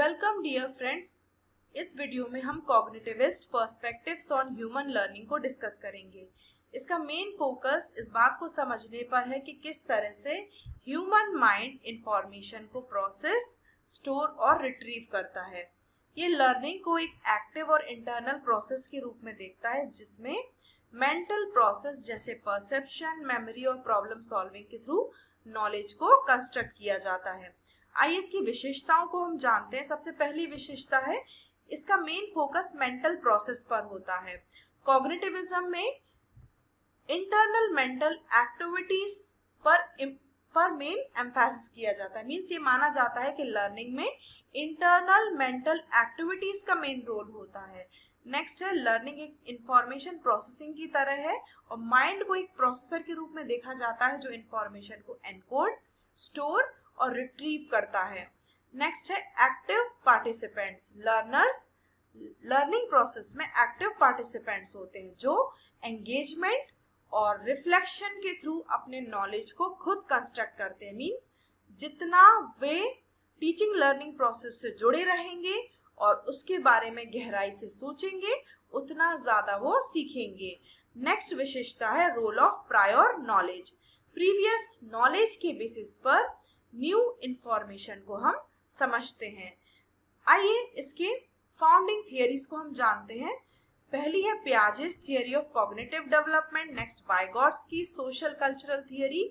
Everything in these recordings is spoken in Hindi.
Welcome dear friends. इस वीडियो में हम cognitivist perspectives on human learning को डिस्कस करेंगे। इसका मेन फोकस इस बात को समझने पर है कि किस तरह से ह्यूमन माइंड इंफॉर्मेशन को प्रोसेस, स्टोर और रिट्रीव करता है। ये लर्निंग को एक एक्टिव और इंटरनल प्रोसेस के रूप में देखता है, जिसमें मेंटल प्रोसेस जैसे परसेप्शन, मेमोरी और प्रॉब्लम सॉल्विंग के थ्रू नॉलेज को कंस्ट्रक्ट किया जाता है। आइए इसकी विशेषताओं को हम जानते हैं। सबसे पहली विशेषता है इसका मेन फोकस मेंटल प्रोसेस पर होता है। कॉग्निटिविज्म में इंटरनल मेंटल एक्टिविटीज पर मेन एम्फेसिस किया जाता है। मींस ये माना जाता है कि लर्निंग में इंटरनल मेंटल एक्टिविटीज का मेन रोल होता है। नेक्स्ट है लर्निंग एक इंफॉर्मेशन प्रोसेसिंग की तरह है और माइंड को एक प्रोसेसर के रूप में देखा जाता है जो इंफॉर्मेशन को एनकोड, स्टोर और रिट्रीव करता है। नेक्स्ट है active participants. Learners learning process में एक्टिव पार्टिसिपेंट्स होते हैं जो एंगेजमेंट और रिफ्लेक्शन के थ्रू अपने नॉलेज को खुद कंस्ट्रक्ट करते हैं। मींस जितना वे टीचिंग लर्निंग प्रोसेस से जुड़े रहेंगे और उसके बारे में गहराई से सोचेंगे, उतना ज्यादा वो सीखेंगे। नेक्स्ट विशेषता है role of prior knowledge. Previous knowledge के बेसिस पर न्यू इंफॉर्मेशन को हम समझते हैं। आइए इसके फाउंडिंग थियरीज को हम जानते हैं। पहली है Piaget's theory of cognitive development, next Vygotsky social cultural theory,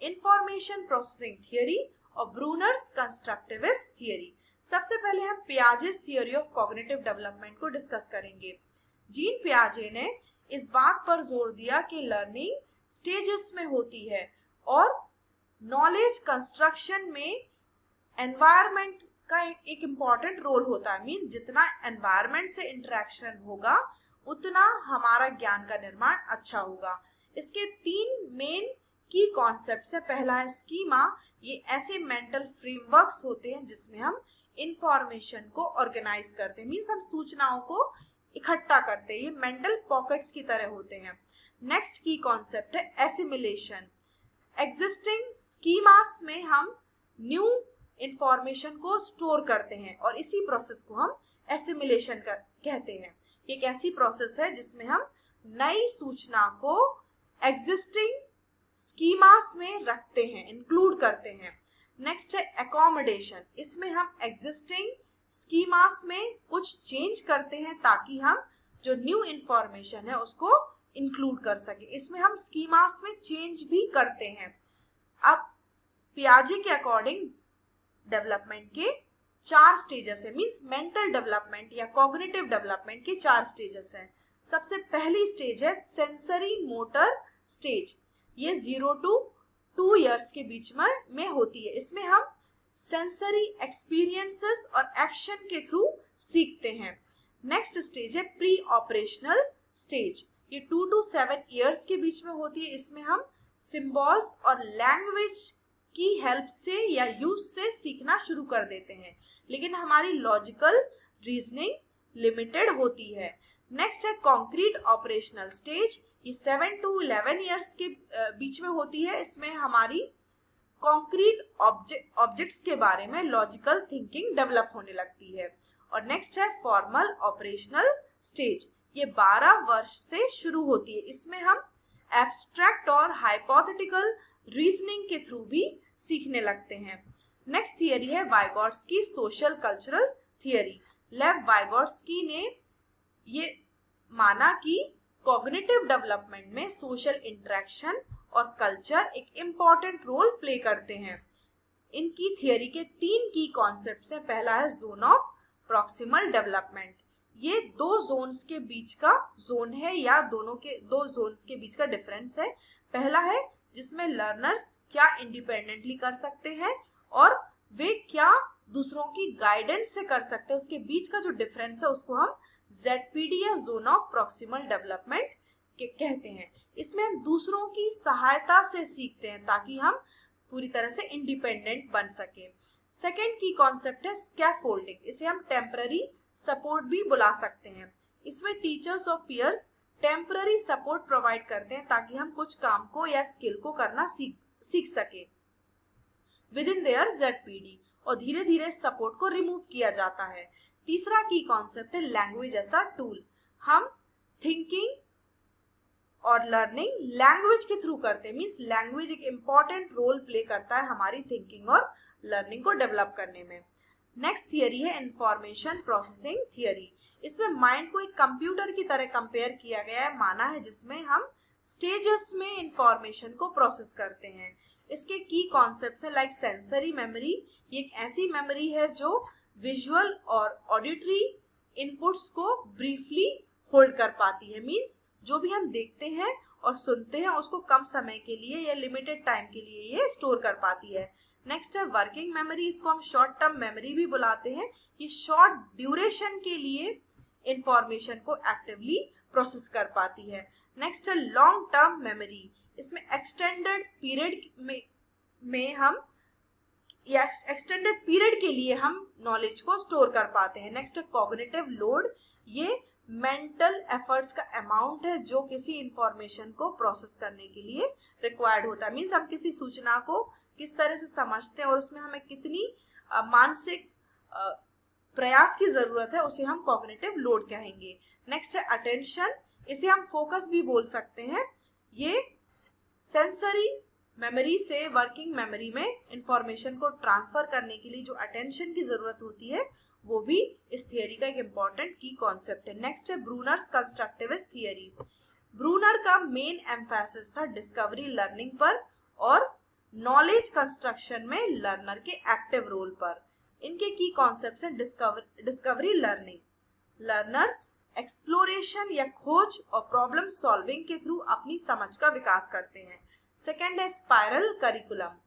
information processing theory और ब्रूनर्स कंस्ट्रक्टिविस्ट थियरी। सबसे पहले हम Piaget's theory of cognitive development को डिस्कस करेंगे। जीन पियाजे ने इस बात पर जोर दिया कि लर्निंग स्टेजेस में होती है और नॉलेज कंस्ट्रक्शन में एनवायरनमेंट का एक इम्पॉर्टेंट रोल होता है। मीन जितना एनवायरनमेंट से इंटरेक्शन होगा उतना हमारा ज्ञान का निर्माण अच्छा होगा। इसके तीन मेन की कॉन्सेप्ट्स है। पहला है स्कीमा। ये ऐसे मेंटल फ्रेमवर्क्स होते हैं जिसमें हम इंफॉर्मेशन को ऑर्गेनाइज करते हैं। मीन्स हम सूचनाओं को इकट्ठा करते हैं। ये मेंटल पॉकेट्स की तरह होते हैं। नेक्स्ट की कॉन्सेप्ट है एसिमिलेशन। एग्जिस्टिंग स्कीमास में हम न्यू इंफॉर्मेशन को स्टोर करते हैं और इसी प्रोसेस को हम एसिमिलेशन कहते हैं। एक ऐसी प्रोसेस है जिसमें हम नई सूचना को एग्जिस्टिंग स्कीमास में रखते हैं, इंक्लूड करते हैं। नेक्स्ट है एकोमोडेशन। इसमें हम एग्जिस्टिंग स्कीमास में कुछ चेंज करते हैं ताकि हम जो न्यू इंफॉर्मेशन है उसको इंक्लूड कर सके। इसमें हम स्कीमास में चेंज भी करते हैं। अब पियाजे के अकॉर्डिंग डेवलपमेंट के 4 स्टेजेस है। मींस मेंटल डेवलपमेंट या कॉग्निटिव डेवलपमेंट के 4 स्टेजेस हैं। सबसे पहली स्टेज है सेंसरी मोटर स्टेज। ये 0 to 2 इयर्स के बीच में होती है। इसमें हम सेंसरी एक्सपीरियंसेस और एक्शन के थ्रू सीखते हैं। नेक्स्ट स्टेज है प्री ऑपरेशनल स्टेज। ये 2 to 7 इयर्स के बीच में होती है। इसमें हम सिंबल्स और लैंग्वेज की हेल्प से या यूज से सीखना शुरू कर देते हैं, लेकिन हमारी लॉजिकल रीजनिंग लिमिटेड होती है। नेक्स्ट है कॉन्क्रीट ऑपरेशनल स्टेज। ये 7 to 11 इयर्स के बीच में होती है। इसमें हमारी कॉन्क्रीट ऑब्जेक्ट्स के बारे में लॉजिकल थिंकिंग डेवलप होने लगती है। और नेक्स्ट है फॉर्मल ऑपरेशनल स्टेज। ये 12 वर्ष से शुरू होती है। इसमें हम एब्स्ट्रैक्ट और हाइपोथेटिकल रीजनिंग के थ्रू भी सीखने लगते हैं। नेक्स्ट थियरी है वाइगॉट्स्की सोशल कल्चरल थियरी। लेव वाइगॉट्स्की ने ये माना कि कॉग्निटिव डेवलपमेंट में सोशल इंटरेक्शन और कल्चर एक इम्पॉर्टेंट रोल प्ले करते हैं। इनकी थियरी के 3 की कॉन्सेप्ट्स हैं। पहला है जोन ऑफ प्रॉक्सिमल डेवलपमेंट। ये 2 जोन्स के बीच का जोन है या दोनों के 2 जोन्स के बीच का डिफरेंस है। पहला है जिसमें लर्नर्स क्या इंडिपेंडेंटली कर सकते हैं और वे क्या दूसरों की गाइडेंस से कर सकते हैं। उसके बीच का जो डिफरेंस है उसको हम ZPD या जोन ऑफ प्रॉक्सिमल डेवलपमेंट कहते हैं। इसमें हम दूसरों की सहायता से सीखते हैं ताकि हम पूरी तरह से इंडिपेंडेंट बन सके। सेकेंड की कॉन्सेप्ट है स्कैफोल्डिंग। इसे हम टेम्पररी सपोर्ट भी बुला सकते हैं। इसमें टीचर्स और पीयर्स टेम्पररी सपोर्ट प्रोवाइड करते हैं ताकि हम कुछ काम को या स्किल को करना सीख सके विद इन देयर ZPD। और धीरे धीरे सपोर्ट को रिमूव किया जाता है। तीसरा की कॉन्सेप्ट है लैंग्वेज एज अ टूल। हम थिंकिंग और लर्निंग लैंग्वेज के थ्रू करते हैं, मीन्स लैंग्वेज एक इम्पॉर्टेंट रोल प्ले करता है हमारी थिंकिंग और लर्निंग को डेवलप करने में। नेक्स्ट थियरी है इंफॉर्मेशन प्रोसेसिंग थियरी। इसमें माइंड को एक कंप्यूटर की तरह कंपेयर किया गया है, माना है, जिसमें हम स्टेजेस में इंफॉर्मेशन को प्रोसेस करते हैं। इसके की कॉन्सेप्ट्स है लाइक सेंसरी मेमोरी। ये एक ऐसी मेमोरी है जो विजुअल और ऑडिटरी इनपुट्स को ब्रीफली होल्ड कर पाती है, मीन्स जो भी हम देखते हैं और सुनते हैं उसको कम समय के लिए या लिमिटेड टाइम के लिए ये स्टोर कर पाती है। नेक्स्ट है वर्किंग मेमोरी। इसको हम शॉर्ट टर्म मेमोरी भी बुलाते हैं। ये शॉर्ट ड्यूरेशन के लिए इंफॉर्मेशन को एक्टिवली प्रोसेस कर पाती है। नेक्स्ट है लॉन्ग टर्म मेमोरी। इसमें एक्सटेंडेड पीरियड में हम या एक्सटेंडेड पीरियड के लिए हम नॉलेज को स्टोर कर पाते हैं। नेक्स्ट है कॉग्निटिव लोड। ये मेंटल एफर्ट्स का अमाउंट है जो किसी इंफॉर्मेशन को प्रोसेस करने के लिए रिक्वायर्ड होता है, मीन्स हम किसी सूचना को किस तरह से समझते हैं और उसमें हमें कितनी मानसिक प्रयास की जरूरत है, उसे हम कॉग्निटिव लोड कहेंगे। नेक्स्ट है अटेंशन। इसे हम फोकस भी बोल सकते हैं। ये सेंसरी मेमोरी से वर्किंग मेमोरी में इंफॉर्मेशन को ट्रांसफर करने के लिए जो अटेंशन की जरूरत होती है वो भी इस थियरी का एक इम्पॉर्टेंट की कॉन्सेप्ट है। नेक्स्ट है ब्रूनर्स कंस्ट्रक्टिविस्ट थियरी। ब्रूनर का मेन एम्फेसिस था डिस्कवरी लर्निंग पर और नॉलेज कंस्ट्रक्शन में लर्नर के एक्टिव रोल पर। इनके की कॉन्सेप्ट्स हैं डिस्कवरी लर्निंग। लर्नर्स एक्सप्लोरेशन या खोज और प्रॉब्लम सॉल्विंग के थ्रू अपनी समझ का विकास करते हैं। सेकेंड है spiral curriculum.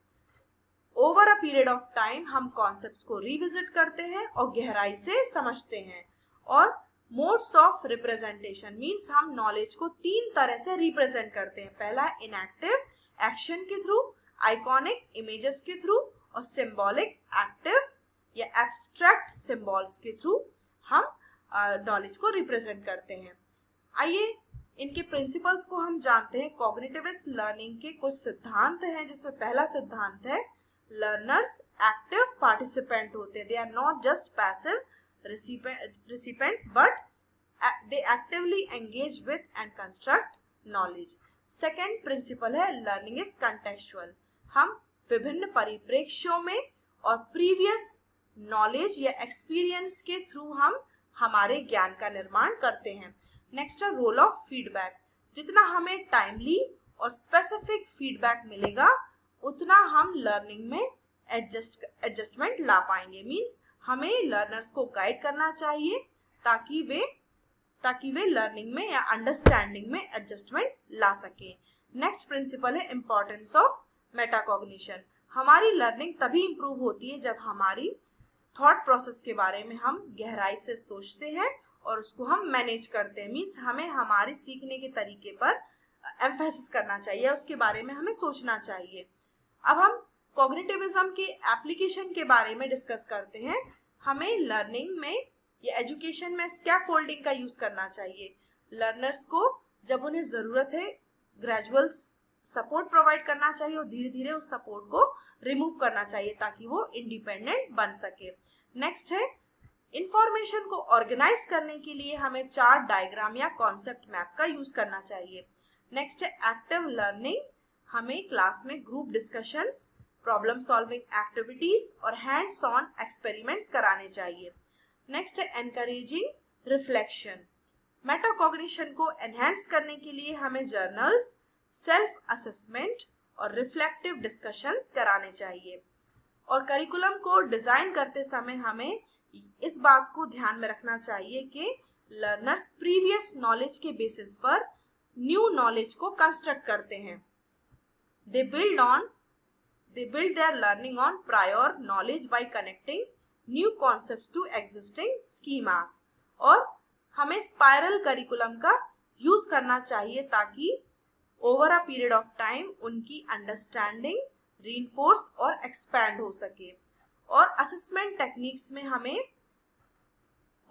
Over a period of time हम कॉन्सेप्ट्स को रिविजिट करते हैं और गहराई से समझते हैं। और मोड्स ऑफ रिप्रेजेंटेशन मींस हम नॉलेज को 3 तरह से रिप्रेजेंट करते हैं। पहला है इनएक्टिव एक्शन के थ्रू, आइकॉनिक इमेजेस के थ्रू और सिंबॉलिक एक्टिव या एब्स्ट्रैक्ट सिंबल्स के थ्रू हम नॉलेज को रिप्रेजेंट करते हैं। आइए इनके प्रिंसिपल्स को हम जानते हैं। कॉग्निटिविस्ट लर्निंग के कुछ सिद्धांत हैं, जिसमें पहला सिद्धांत है लर्नर्स एक्टिव पार्टिसिपेंट होते हैं। They are not just passive recipients but they actively engage with and construct knowledge. Second principle है लर्निंग इज कंटेक्चुअल। हम विभिन्न परिप्रेक्ष्यों में और प्रीवियस नॉलेज या एक्सपीरियंस के थ्रू हम हमारे ज्ञान का निर्माण करते हैं। नेक्स्ट है रोल ऑफ फीडबैक। जितना हमें टाइमली और स्पेसिफिक फीडबैक मिलेगा उतना हम लर्निंग में एडजस्टमेंट ला पाएंगे। मीन्स हमें लर्नर्स को गाइड करना चाहिए ताकि वे लर्निंग में या अंडरस्टैंडिंग में एडजस्टमेंट ला सके। नेक्स्ट प्रिंसिपल है इम्पोर्टेंस ऑफ मेटाकॉग्निशन। हमारी लर्निंग तभी इम्प्रूव होती है जब हमारी थॉट प्रोसेस के बारे में हम गहराई से सोचते हैं और उसको हम मैनेज करते हैं। मीन्स हमें हमारे सीखने के तरीके पर एम्फेसिस करना चाहिए, उसके बारे में हमें सोचना चाहिए। अब हम कॉग्निटिविज्म के एप्लीकेशन के बारे में डिस्कस करते हैं। हमें लर्निंग में या एजुकेशन में स्कैफोल्डिंग का यूज करना चाहिए। लर्नर्स को जब उन्हें जरूरत है ग्रेजुअल सपोर्ट प्रोवाइड करना चाहिए और धीरे धीरे उस सपोर्ट को रिमूव करना चाहिए ताकि वो इंडिपेंडेंट बन सके। नेक्स्ट है इंफॉर्मेशन को ऑर्गेनाइज करने के लिए हमें चार्ट, डायग्राम या कॉन्सेप्ट मैप का यूज करना चाहिए। नेक्स्ट है एक्टिव लर्निंग। हमें क्लास में group discussions, problem solving activities और हैंड्स ऑन एक्सपेरिमेंट्स कराने चाहिए। नेक्स्ट है एनकरेजिंग रिफ्लेक्शन। मेटाकॉग्निशन को एनहांस करने के लिए हमें जर्नल्स, सेल्फ असेसमेंट और रिफ्लेक्टिव डिस्कशंस कराने चाहिए। और करिकुलम को डिजाइन करते समय हमें इस बात को ध्यान में रखना चाहिए कि लर्नर्स प्रीवियस नॉलेज के बेसिस पर न्यू नॉलेज को कंस्ट्रक्ट करते हैं। They build their learning on prior knowledge by connecting new concepts to existing schemas। और हमें स्पाइरल करिकुलम का यूज करना चाहिए ताकि over a period of time उनकी अंडरस्टैंडिंग रीइंफोर्स और एक्सपैंड हो सके। और असेसमेंट टेक्निक्स में हमें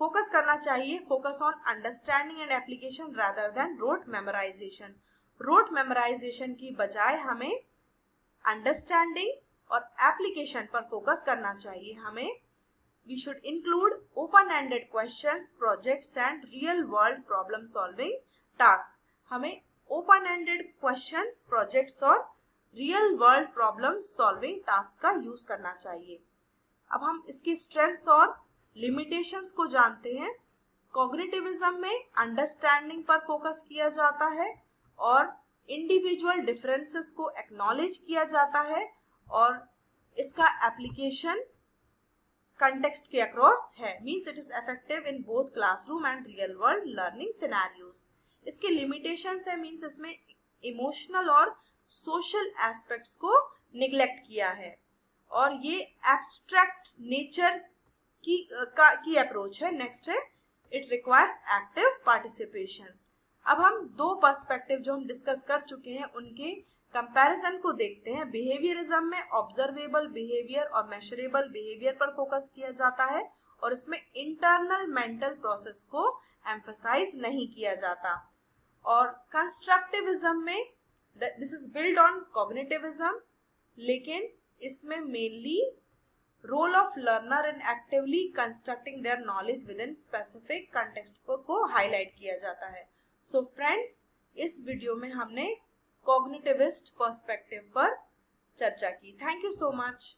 फोकस करना चाहिए, focus on understanding and application rather than rote memorisation. Rote memorisation की बजाय हमें अंडरस्टैंडिंग और एप्लीकेशन पर फोकस करना चाहिए हमें। We should include open-ended questions, projects and real-world problem-solving tasks. हमें open-ended questions, projects और real-world problem-solving tasks का यूज करना चाहिए। अब हम इसकी स्ट्रेंथ्स और लिमिटेशंस को जानते हैं। कॉग्निटिविज्म में अंडरस्टैंडिंग पर फोकस किया जाता है और इंडिविजुअल डिफरेंसेस को एक्नॉलेज किया जाता है और इसका एप्लीकेशन कंटेक्स्ट के अक्रॉस है, means it is effective in both classroom and real world learning scenarios. इसके लिमिटेशंस है, मीन्स इसमें इमोशनल और सोशल एस्पेक्ट्स को निग्लेक्ट किया है और ये एब्स्ट्रैक्ट नेचर की अप्रोच है। नेक्स्ट है इट रिक्वायर्स एक्टिव पार्टिसिपेशन। अब हम दो पर्सपेक्टिव जो हम डिस्कस कर चुके हैं उनके कंपैरिजन को देखते हैं। बिहेवियरिज्म में ऑब्जर्वेबल बिहेवियर और मेजरेबल बिहेवियर पर फोकस किया जाता है और इसमें इंटरनल मेंटल प्रोसेस को एम्फसाइज नहीं किया जाता। और कंस्ट्रक्टिविज्म में this is build on cognitivism, लेकिन इसमें mainly role of learner in actively constructing their knowledge within specific context को हाईलाइट किया जाता है। सो फ्रेंड्स, इस वीडियो में हमने कॉग्निटिविस्ट पर्सपेक्टिव पर चर्चा की। Thank you so much.